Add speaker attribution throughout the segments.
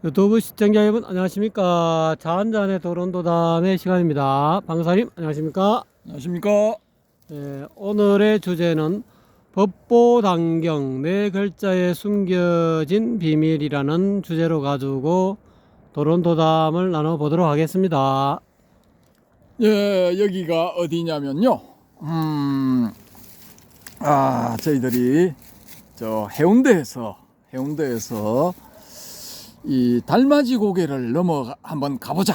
Speaker 1: 유튜브 시청자 여러분 안녕하십니까. 차 한잔의 도론도담의 시간입니다. 방사님 안녕하십니까.
Speaker 2: 안녕하십니까.
Speaker 1: 오늘의 주제는 법보단경 네 글자에 숨겨진 비밀이라는 주제로 가지고 도론도담을 나눠보도록 하겠습니다.
Speaker 2: 예, 여기가 어디냐면요. 저희들이 저 해운대에서 이 달맞이 고개를 넘어 한번 가보자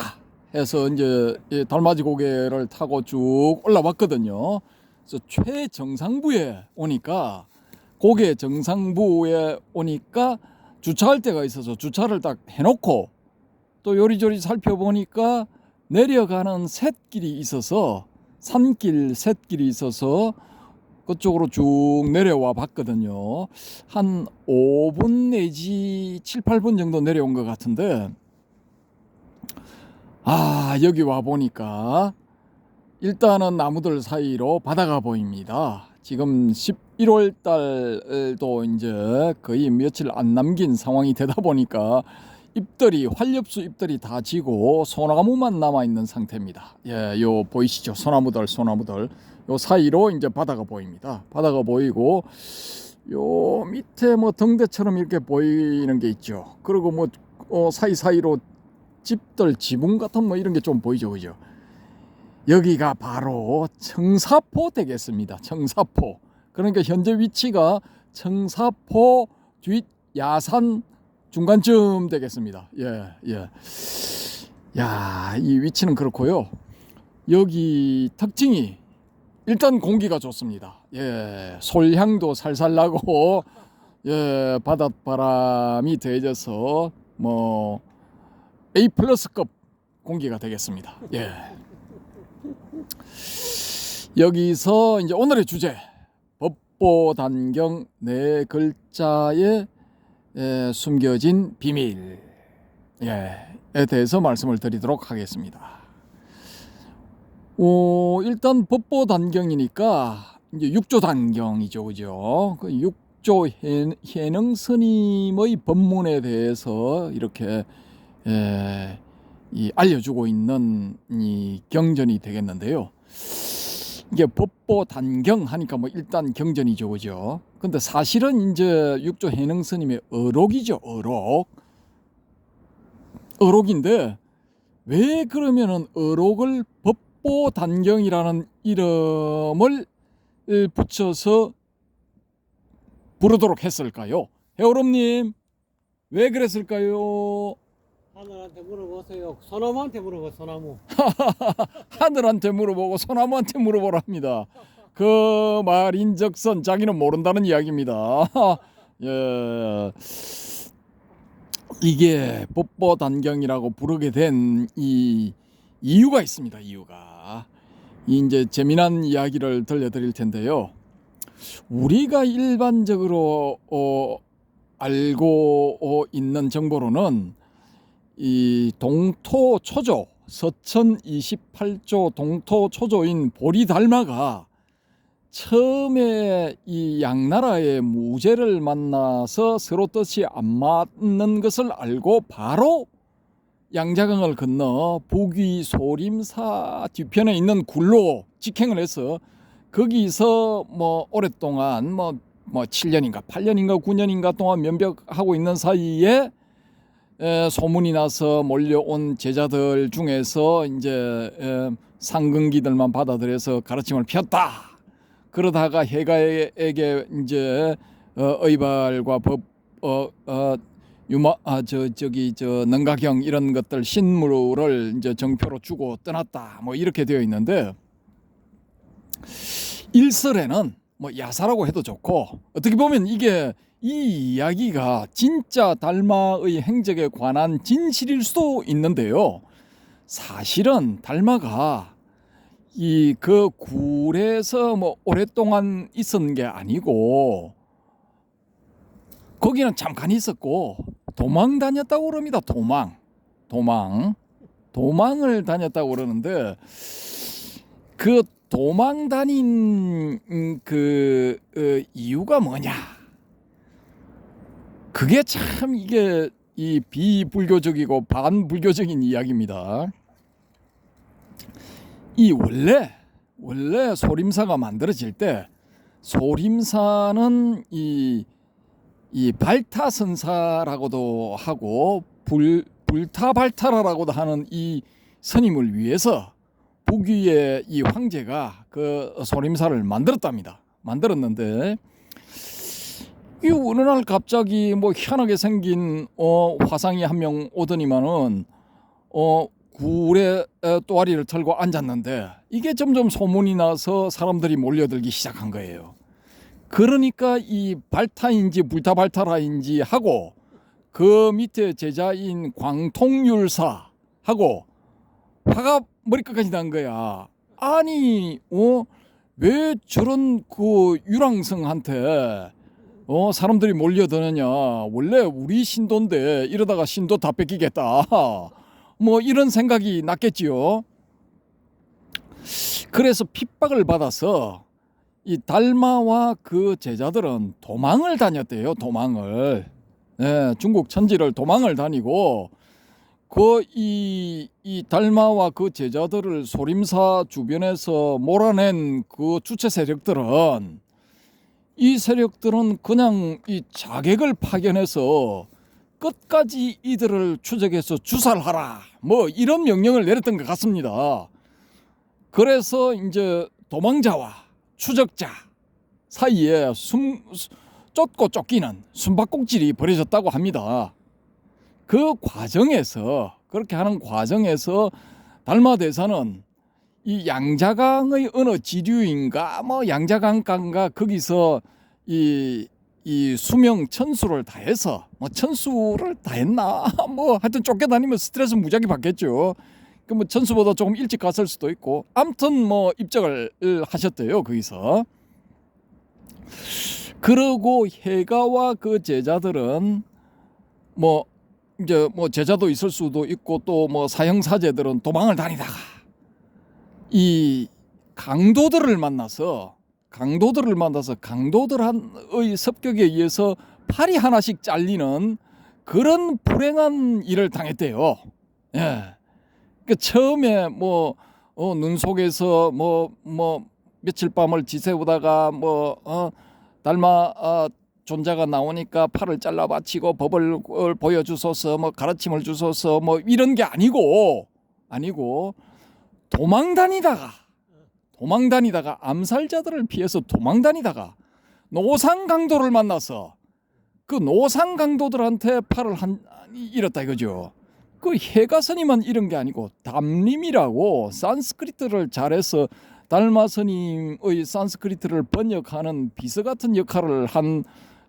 Speaker 2: 해서 이제 이 달맞이 고개를 타고 쭉 올라왔거든요. 그래서 최정상부에 오니까 고개 정상부에 오니까 주차할 데가 있어서 주차를 딱 해놓고 또 요리조리 살펴보니까 내려가는 샛길이 있어서 산길 샛길이 있어서 그쪽으로 쭉 내려와 봤거든요. 한 5분 내지 7, 8분 정도 내려온 것 같은데 여기 와 보니까 일단은 나무들 사이로 바다가 보입니다. 지금 11월 달도 이제 거의 며칠 안 남긴 상황이 되다 보니까 활엽수 잎들이 다 지고 소나무만 남아 있는 상태입니다. 예, 요 보이시죠? 소나무들 요 사이로 이제 바다가 보입니다. 바다가 보이고 요 밑에 뭐 등대처럼 이렇게 보이는 게 있죠. 그리고 뭐 사이사이로 집들 지붕 같은 뭐 이런 게 좀 보이죠, 그죠? 여기가 바로 청사포 되겠습니다. 청사포. 그러니까 현재 위치가 청사포 뒷 야산 중간쯤 되겠습니다. 예. 야, 이 위치는 그렇고요. 여기 특징이 일단 공기가 좋습니다. 예, 솔향도 살살 나고, 예, 바닷바람이 더해져서 뭐 A 플러스급 공기가 되겠습니다. 예. 여기서 이제 오늘의 주제 법보단경 네 글자에 숨겨진 비밀 에 대해서 말씀을 드리도록 하겠습니다. 일단 법보단경이니까 이제 육조단경이죠, 그죠? 그 육조 해능 스님의 법문에 대해서 이렇게 알려주고 있는 이 경전이 되겠는데요. 이게 법보단경 하니까 뭐 일단 경전이죠, 그죠? 근데 사실은 이제 육조 해능 스님의 어록이죠, 어록인데 왜 그러면은 어록을 법보단경이라는 이름을 붙여서 부르도록 했을까요? 해오름님, 왜 그랬을까요?
Speaker 1: 하늘한테 물어보세요. 소나무한테 물어봐, 소나무.
Speaker 2: 하늘한테 물어보고 소나무한테 물어보랍니다. 그 말인즉슨 자기는 모른다는 이야기입니다. 예, 이게 법보단경이라고 부르게 된 이 이유가 있습니다. 이유가 이제 재미난 이야기를 들려드릴 텐데요. 우리가 일반적으로 알고 있는 정보로는 이 동토초조 서천 28조 동토초조인 보리달마가 처음에 이 양나라의 무제를 만나서 서로 뜻이 안 맞는 것을 알고 바로 양자강을 건너 북위 소림사 뒤편에 있는 굴로 직행을 해서 거기서 뭐 오랫동안 뭐 7년인가 8년인가 9년인가 동안 면벽하고 있는 사이에 소문이 나서 몰려온 제자들 중에서 이제 상근기들만 받아들여서 가르침을 폈다. 그러다가 해가에게 이제 의발과 법 능가경 이런 것들 신무를 이제 정표로 주고 떠났다. 뭐 이렇게 되어 있는데 일설에는 뭐 야사라고 해도 좋고 어떻게 보면 이게 이 이야기가 진짜 달마의 행적에 관한 진실일 수도 있는데요. 사실은 달마가 이 그 굴에서 뭐 오랫동안 있었는 게 아니고 거기는 잠깐 있었고 도망 다녔다고 그럽니다. 도망을 다녔다고 그러는데 그 도망 다닌 이유가 뭐냐? 그게 참 이게 이 비불교적이고 반불교적인 이야기입니다. 이 원래 소림사가 만들어질 때 소림사는 이 발타선사라고도 하고 불타발타라라고도 하는 이 스님을 위해서 북위의 이 황제가 그 소림사를 만들었답니다. 만들었는데 이 어느 날 갑자기 뭐 희한하게 생긴 화상이 한 명 오더니만은 굴에 또아리를 털고 앉았는데 이게 점점 소문이 나서 사람들이 몰려들기 시작한 거예요. 그러니까 이 발타인지 불타발타라인지 하고 그 밑에 제자인 광통율사하고 화가 머리끝까지 난 거야. 아니 왜 저런 그 유랑성한테 사람들이 몰려드느냐. 원래 우리 신도인데 이러다가 신도 다 뺏기겠다. 뭐 이런 생각이 났겠지요. 그래서 핍박을 받아서 이 달마와 그 제자들은 도망을 다녔대요. 도망을. 예, 중국 천지를 도망을 다니고 이 달마와 그 제자들을 소림사 주변에서 몰아낸 그 주체 세력들은 이 세력들은 그냥 이 자객을 파견해서 끝까지 이들을 추적해서 주살하라 뭐 이런 명령을 내렸던 것 같습니다. 그래서 이제 도망자와 추적자 사이에 쫓고 쫓기는 숨바꼭질이 벌어졌다고 합니다. 그 과정에서 그렇게 하는 과정에서 달마대사는 이 양자강의 어느 지류인가 뭐 양자강가인가 거기서 이 수명 천수를 다해서 뭐 천수를 다했나 뭐 하여튼 쫓겨다니면 스트레스 무지하게 받겠죠. 그 뭐 천수보다 조금 일찍 갔을 수도 있고 아무튼 뭐 입적을 하셨대요 거기서. 그러고 해가와 그 제자들은 뭐 이제 뭐 제자도 있을 수도 있고 또 뭐 사형사제들은 도망을 다니다가 이 강도들을 만나서 강도들의 습격에 의해서 팔이 하나씩 잘리는 그런 불행한 일을 당했대요. 예. 그 처음에 뭐 눈 속에서 뭐 며칠 밤을 지새우다가 달마 존자가 나오니까 팔을 잘라 바치고 법을 보여주소서 뭐 가르침을 주소서 뭐 이런 게 아니고 도망다니다가 암살자들을 피해서 도망다니다가 노상강도를 만나서 그 노상강도들한테 팔을 잃었다 이거죠. 그 해가스님은 이런 게 아니고 담림이라고 산스크리트를 잘해서 달마 스님의 산스크리트를 번역하는 비서 같은 역할을 한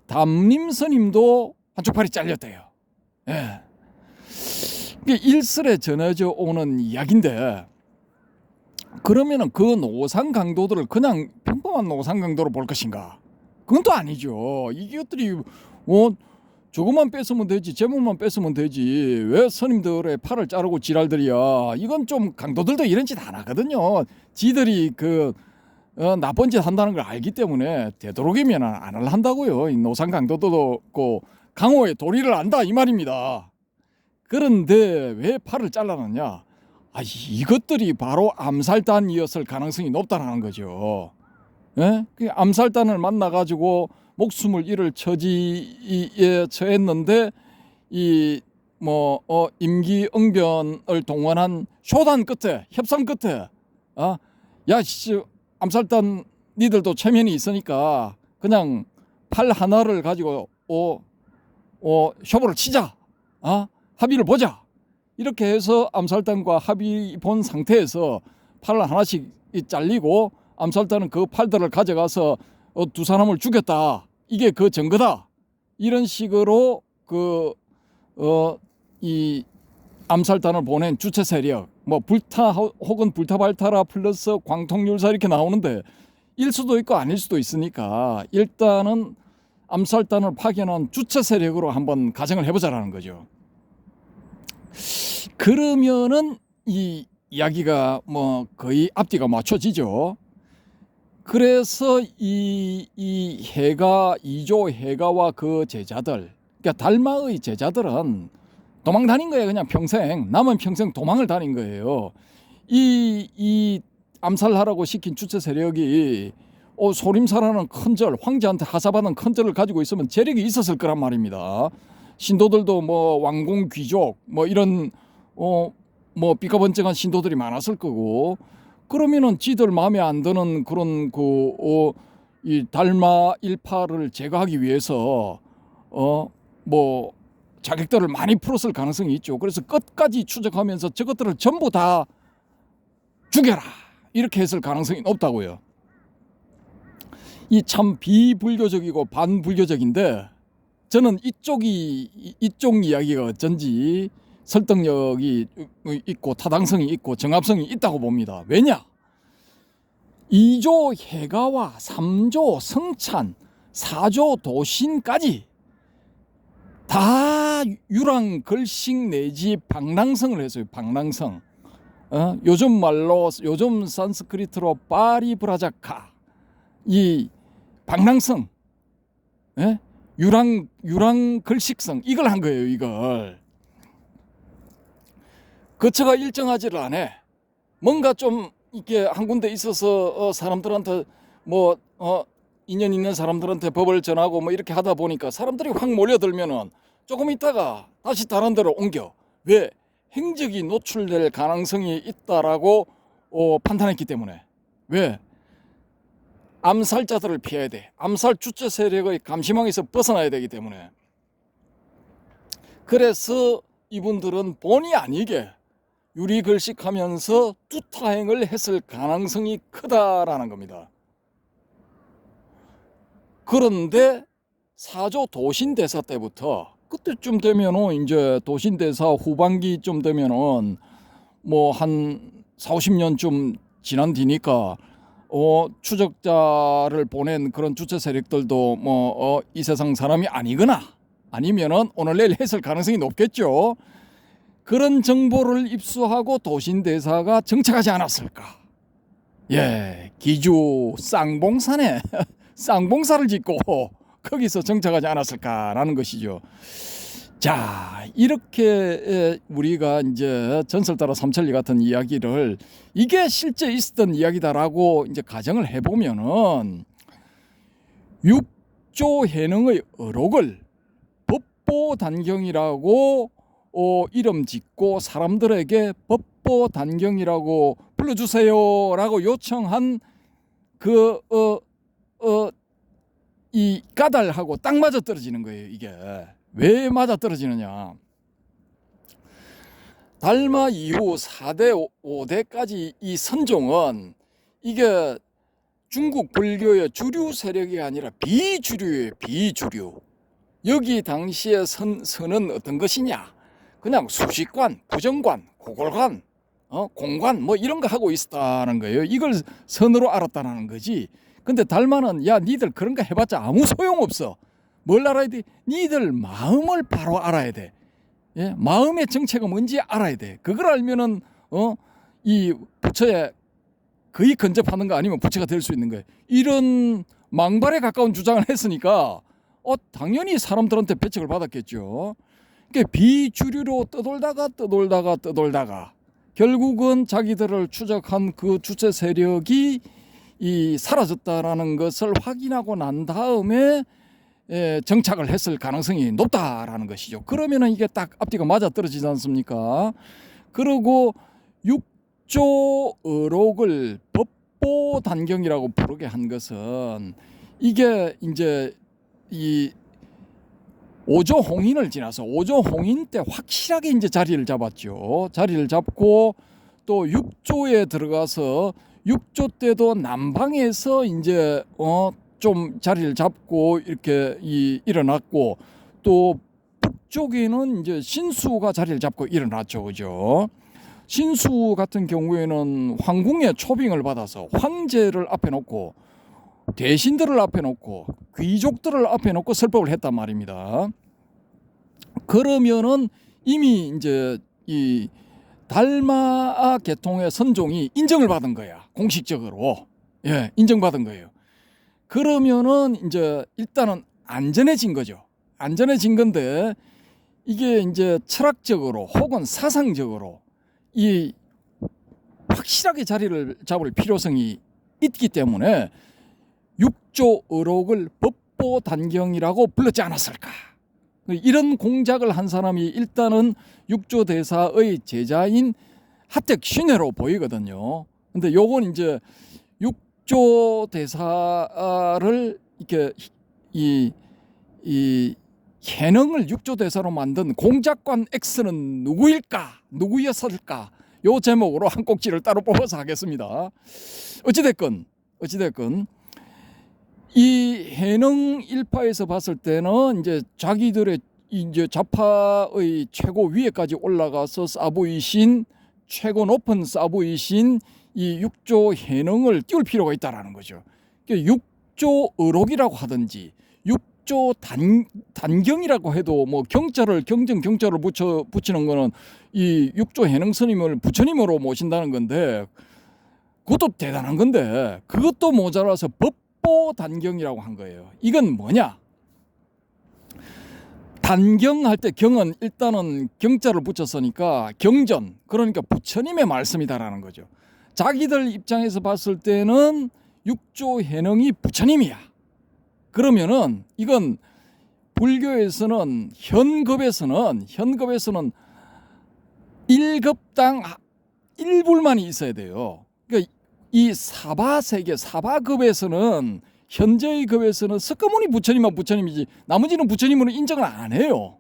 Speaker 2: 담림 스님도 한쪽 팔이 잘렸대요. 예. 이게 일설에 전해져 오는 이야기인데 그러면은 그 노상강도들을 그냥 평범한 노상강도로 볼 것인가? 그건 또 아니죠. 이것들이 저것만 뺏으면 되지, 제목만 뺏으면 되지. 왜 스님들의 팔을 자르고 지랄들이야? 이건 좀 강도들도 이런 짓 안 하거든요. 지들이 나쁜 짓 한다는 걸 알기 때문에 되도록이면 안 한다고요. 이 노상 강도도 강호의 도리를 안다 이 말입니다. 그런데 왜 팔을 잘라놨냐? 이것들이 바로 암살단이었을 가능성이 높다는 거죠. 예? 그 암살단을 만나가지고 목숨을 잃을 처지에 처했는데 임기응변을 동원한 쇼단 끝에 협상 끝에 암살단 니들도 체면이 있으니까 그냥 팔 하나를 가지고 쇼부를 치자. 합의를 보자. 이렇게 해서 암살단과 합의 본 상태에서 팔을 하나씩 잘리고 암살단은 그 팔들을 가져가서 두 사람을 죽였다. 이게 그 증거다. 이런 식으로 이 암살단을 보낸 주체 세력, 불타 혹은 불타발타라 플러스 광통율사 이렇게 나오는데 일 수도 있고 아닐 수도 있으니까 일단은 암살단을 파견한 주체 세력으로 한번 가정을 해보자라는 거죠. 그러면은 이 이야기가 거의 앞뒤가 맞춰지죠. 그래서 이 이조 해가와 그 제자들, 그러니까 달마의 제자들은 도망 다닌 거예요. 그냥 평생. 남은 평생 도망을 다닌 거예요. 이 암살하라고 시킨 주체 세력이 소림사라는 큰절, 황제한테 하사받은 큰절을 가지고 있으면 재력이 있었을 거란 말입니다. 신도들도 뭐 왕공 귀족 뭐 이런 뭐 삐까번쩍한 신도들이 많았을 거고, 그러면은 지들 마음에 안 드는 그런 이 달마 일파를 제거하기 위해서 뭐 자객들을 많이 풀었을 가능성이 있죠. 그래서 끝까지 추적하면서 저것들을 전부 다 죽여라 이렇게 했을 가능성이 높다고요. 이 참 비불교적이고 반불교적인데, 저는 이쪽 이야기가 어쩐지 설득력이 있고 타당성이 있고 정합성이 있다고 봅니다. 왜냐? 2조 해가와 3조 성찬, 4조 도신까지 다 유랑 걸식 내지 방랑성을 했어요. 방랑성. 요즘 말로, 요즘 산스크리트로 파리브라자카, 이 방랑성, 유랑 걸식성, 이걸 한 거예요. 이걸 거처가 일정하지를 않아. 뭔가 좀 이렇게 한 군데 있어서 사람들한테 뭐 인연 있는 사람들한테 법을 전하고 뭐 이렇게 하다 보니까 사람들이 확 몰려들면은 조금 있다가 다시 다른 데로 옮겨. 왜? 행적이 노출될 가능성이 있다라고 판단했기 때문에. 왜? 암살자들을 피해야 돼. 암살 주체 세력의 감시망에서 벗어나야 되기 때문에. 그래서 이분들은 본의 아니게 유리글식하면서 투타행을 했을 가능성이 크다라는 겁니다. 그런데 사조 도신대사 때부터, 그때쯤 되면은 이제 도신대사 후반기쯤 되면은 뭐 한 4, 50년쯤 지난 뒤니까 추적자를 보낸 그런 주체 세력들도 뭐 이 세상 사람이 아니거나 아니면은 오늘 내일 했을 가능성이 높겠죠. 그런 정보를 입수하고 도신대사가 정착하지 않았을까. 예, 기주 쌍봉산에 쌍봉사를 짓고 거기서 정착하지 않았을까라는 것이죠. 자, 이렇게 우리가 이제 전설 따라 삼천리 같은 이야기를, 이게 실제 있었던 이야기다라고 이제 가정을 해보면은, 육조 해능의 어록을 법보단경이라고 이름 짓고 사람들에게 법보단경이라고 불러주세요라고 요청한 이 까닭하고 딱 맞아 떨어지는 거예요. 이게 왜 맞아 떨어지느냐? 달마 이후 4대 5대까지 이 선종은 이게 중국 불교의 주류 세력이 아니라 비주류예요. 비주류. 여기 당시의 선은 어떤 것이냐? 그냥 수식관, 부정관, 고골관, 공관 뭐 이런 거 하고 있었다는 거예요. 이걸 선으로 알았다는 거지. 근데 달마는 야, 니들 그런 거 해봤자 아무 소용없어. 뭘 알아야 돼? 니들 마음을 바로 알아야 돼. 예? 마음의 정체가 뭔지 알아야 돼. 그걸 알면은 이 부처에 거의 근접하는 거 아니면 부처가 될 수 있는 거예요. 이런 망발에 가까운 주장을 했으니까 당연히 사람들한테 배척을 받았겠죠. 그러니까 비주류로 떠돌다가 결국은 자기들을 추적한 그 주체 세력이 사라졌다라는 것을 확인하고 난 다음에 정착을 했을 가능성이 높다라는 것이죠. 그러면은 이게 딱 앞뒤가 맞아 떨어지지 않습니까? 그리고 육조 어록을 법보단경이라고 부르게 한 것은, 이게 이제 이 오조 홍인을 지나서 오조 홍인 때 확실하게 이제 자리를 잡았죠. 자리를 잡고 또 육조에 들어가서 육조 때도 남방에서 이제 좀 자리를 잡고 이렇게 일어났고, 또 북쪽에는 이제 신수가 자리를 잡고 일어났죠. 그죠? 신수 같은 경우에는 황궁의 초빙을 받아서 황제를 앞에 놓고 대신들을 앞에 놓고 귀족들을 앞에 놓고 설법을 했단 말입니다. 그러면은 이미 이제 이 달마 계통의 선종이 인정을 받은 거야. 공식적으로. 예, 인정받은 거예요. 그러면은 이제 일단은 안전해진 거죠. 안전해진 건데, 이게 이제 철학적으로 혹은 사상적으로 이 확실하게 자리를 잡을 필요성이 있기 때문에 육조의록을 법보단경이라고 불렀지 않았을까. 이런 공작을 한 사람이 일단은 육조대사의 제자인 하택 신해로 보이거든요. 근데 요건 이제 육조대사를 이렇게 이 해능을 육조대사로 만든 공작관 X는 누구일까? 누구였을까? 요 제목으로 한 꼭지를 따로 뽑아서 하겠습니다. 어찌됐건 이 해능 일파에서 봤을 때는 이제 자기들의 이제 좌파의 최고 위에까지 올라가서 싸보이신 최고 높은 싸보이신 이 육조 해능을 띄울 필요가 있다라는 거죠. 육조의록이라고 하든지 육조 단경이라고 해도 뭐 경자를 붙이는 거는 이 육조 해능 스님을 부처님으로 모신다는 건데 그것도 대단한 건데 그것도 모자라서 법보단경이라고 한 거예요. 이건 뭐냐? 단경할 때 경은 일단은 경자를 붙였으니까 경전, 그러니까 부처님의 말씀이다라는 거죠. 자기들 입장에서 봤을 때는 육조 해능이 부처님이야. 그러면은 이건 불교에서는 현급에서는 1급당 1불만이 있어야 돼요. 그러니까 이 사바세계 사바급에서는 현재의 급에서는 석가모니 부처님만 부처님이지 나머지는 부처님으로 인정을 안 해요.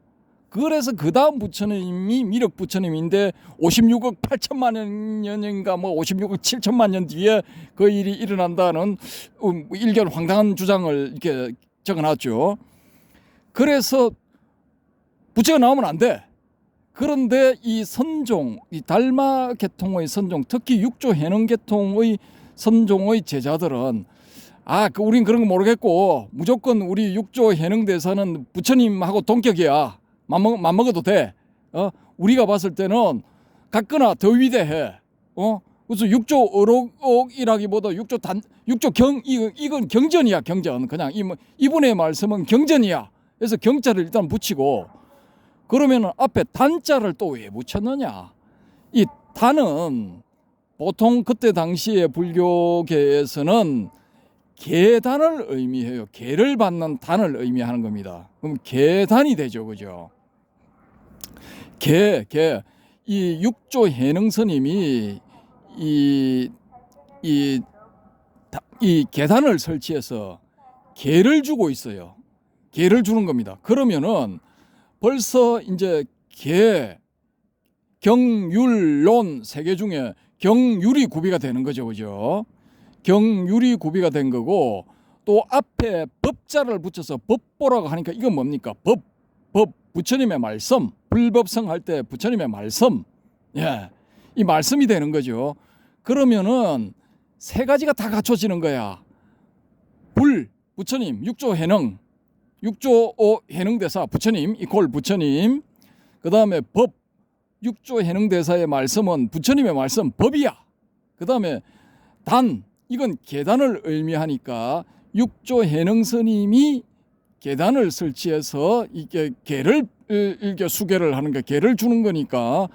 Speaker 2: 그래서 그 다음 부처님이 미륵 부처님인데 56억 8천만 년인가 뭐 56억 7천만 년 뒤에 그 일이 일어난다는 일견 황당한 주장을 이렇게 적어놨죠. 그래서 부처가 나오면 안 돼. 그런데 이 선종, 이 달마 계통의 선종, 특히 육조 해능 계통의 선종의 제자들은 우린 그런 거 모르겠고 무조건 우리 육조 해능 대사는 부처님하고 동격이야. 맘먹어도 돼. 우리가 봤을 때는 같거나 더 위대해. 그래서 육조 의록이라기보다 육조 경 이건 경전이야. 경전. 그냥 이분의 말씀은 경전이야. 그래서 경자를 일단 붙이고 그러면 앞에 단자를 또 왜 붙였느냐? 이 단은 보통 그때 당시에 불교계에서는 계단을 의미해요. 계를 받는 단을 의미하는 겁니다. 그럼 계단이 되죠, 그죠? 이 육조 해능 스님이 이 계단을 설치해서 계를 주고 있어요. 계를 주는 겁니다. 그러면은 벌써 이제 경율론 세 개 중에 경율이 구비가 되는 거죠, 그죠? 경율이 구비가 된 거고 또 앞에 법자를 붙여서 법보라고 하니까 이건 뭡니까? 법 부처님의 말씀, 불법성 할 때 부처님의 말씀, 이 말씀이 되는 거죠. 그러면은 세 가지가 다 갖춰지는 거야. 부처님, 육조 해능, 육조 해능 대사 부처님 이퀄 부처님. 그 다음에 법, 육조 해능 대사의 말씀은 부처님의 말씀 법이야. 그 다음에 단, 이건 계단을 의미하니까 육조 해능 스님이 계단을 설치해서 이게 계를 이렇게 수계를 하는 게 계를 주는 거니까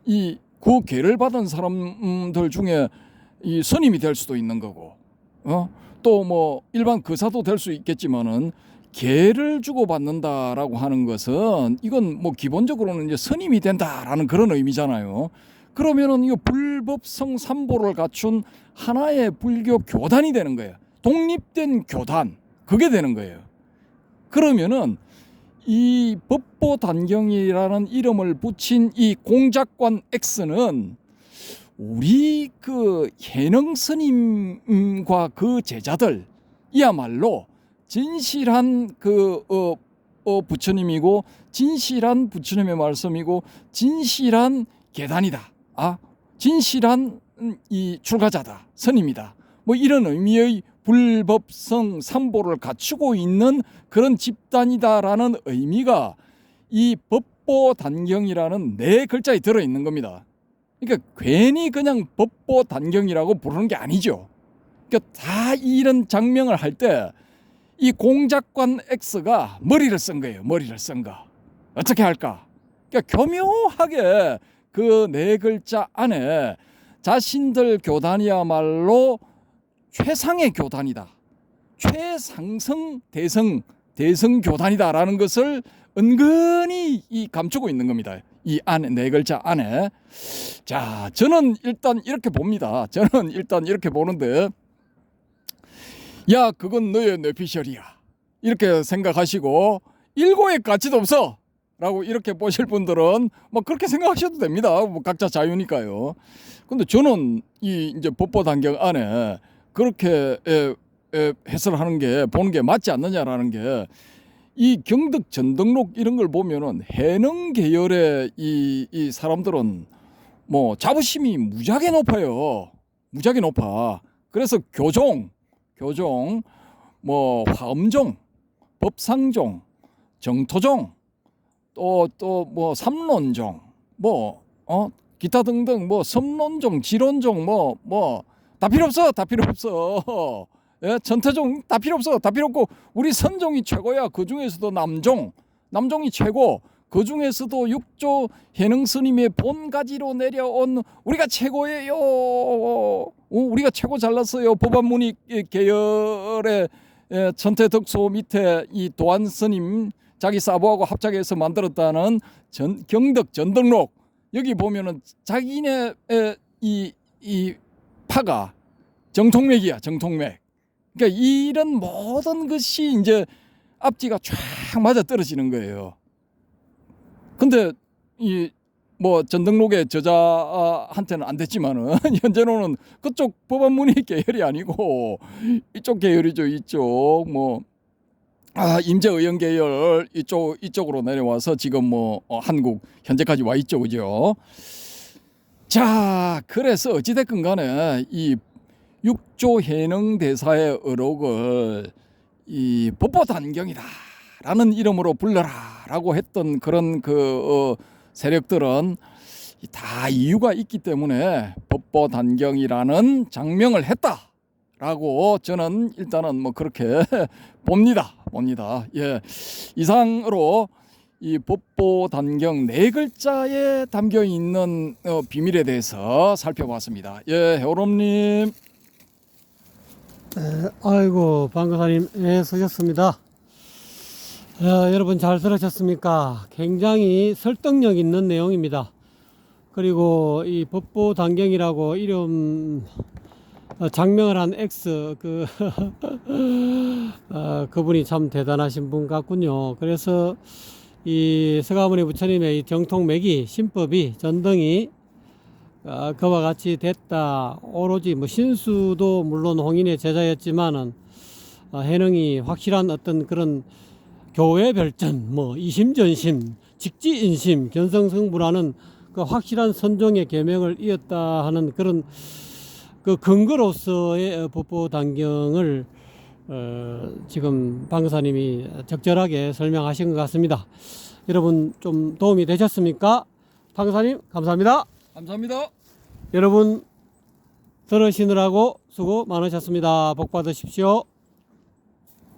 Speaker 2: 그 계를 받은 사람들 중에 이 스님이 될 수도 있는 거고, 또 뭐 일반 거사도 될 수 있겠지만은 계를 주고 받는다라고 하는 것은 이건 뭐 기본적으로는 이제 스님이 된다라는 그런 의미잖아요. 그러면은 이거 불법성 삼보를 갖춘 하나의 불교 교단이 되는 거예요. 독립된 교단, 그게 되는 거예요. 그러면은 이 법보단경이라는 이름을 붙인 이 공작관 X는 우리 그 해능 스님과 그 제자들이야말로 진실한 부처님이고 진실한 부처님의 말씀이고 진실한 계단이다. 진실한 이 출가자다. 스님이다. 뭐 이런 의미의 불법성 삼보를 갖추고 있는 그런 집단이다라는 의미가 이 법보단경이라는 네 글자에 들어있는 겁니다. 그러니까 괜히 그냥 법보단경이라고 부르는 게 아니죠. 그러니까 다 이런 장명을 할 때 이 공작관 X가 머리를 쓴 거예요. 머리를 쓴 거. 어떻게 할까? 그러니까 교묘하게 그 네 글자 안에 자신들 교단이야말로 최상의 교단이다, 최상승 대성 교단이다라는 것을 은근히 이 감추고 있는 겁니다. 이 안에 네 글자 안에. 자, 저는 일단 이렇게 봅니다. 저는 일단 이렇게 보는데, 야, 그건 너의 뇌피셜이야, 이렇게 생각하시고 일고의 가치도 없어 라고 이렇게 보실 분들은 뭐 그렇게 생각하셔도 됩니다. 뭐 각자 자유니까요. 근데 저는 이 이제 법보 단경 안에 그렇게 해설하는 게, 보는 게 맞지 않느냐라는 게, 이 경덕 전등록 이런 걸 보면은 해능 계열의 이 사람들은 뭐 자부심이 무지하게 높아요. 무지하게 높아. 그래서 교종, 뭐 화엄종, 법상종, 정토종, 또 뭐 삼론종, 뭐 기타 등등, 뭐 섬론종, 지론종, 뭐 다 필요 없어, 다 필요 없어. 예, 전태종 다 필요 없어, 다 필요 없고 우리 선종이 최고야. 그 중에서도 남종이 최고. 그 중에서도 육조 해능 스님의 본가지로 내려온 우리가 최고예요. 우리가 최고 잘났어요. 법안문이 계열의 천태덕소 밑에 이 도안 스님 자기 사부하고 합작해서 만들었다는 경덕 전등록, 여기 보면은 자기네 이 파가 정통맥이야, 정통맥. 그러니까 이런 모든 것이 이제 앞뒤가 쫙 맞아 떨어지는 거예요. 근데 이 뭐 전등록의 저자한테는 안 됐지만은 현재로는 그쪽 법안문의 계열이 아니고 이쪽 계열이죠. 이쪽 뭐 임재의원 계열 이쪽으로 내려와서 지금 뭐 한국 현재까지 와 있죠, 그죠? 자, 그래서 어찌됐건 간에 이 육조 해능 대사의 어록을 이 법보 단경이다라는 이름으로 불러라라고 했던 그런 세력들은 다 이유가 있기 때문에 법보 단경이라는 장명을 했다라고 저는 일단은 뭐 그렇게 봅니다. 예, 이상으로 이 법보 단경 네 글자에 담겨 있는 비밀에 대해서 살펴봤습니다. 예, 해오롬님.
Speaker 1: 아이고, 방사님, 수고하셨습니다. 여러분 잘 들으셨습니까? 굉장히 설득력 있는 내용입니다. 그리고 이 법보 단경이라고 이름 장명을 한 X 그분이 참 대단하신 분 같군요. 그래서 이 서가모니 부처님의 이 정통맥이, 신법이, 전등이 그와 같이 됐다. 오로지 뭐 신수도 물론 홍인의 제자였지만은 해능이 확실한 어떤 그런 교회 별전, 뭐 이심전심, 직지인심, 견성성불하는 그 확실한 선종의 계명을 이었다 하는 그런 그 근거로서의 법보 단경을 지금 방사님이 적절하게 설명하신 것 같습니다. 여러분 좀 도움이 되셨습니까? 방사님 감사합니다.
Speaker 2: 감사합니다.
Speaker 1: 여러분 들으시느라고 수고 많으셨습니다. 복 받으십시오.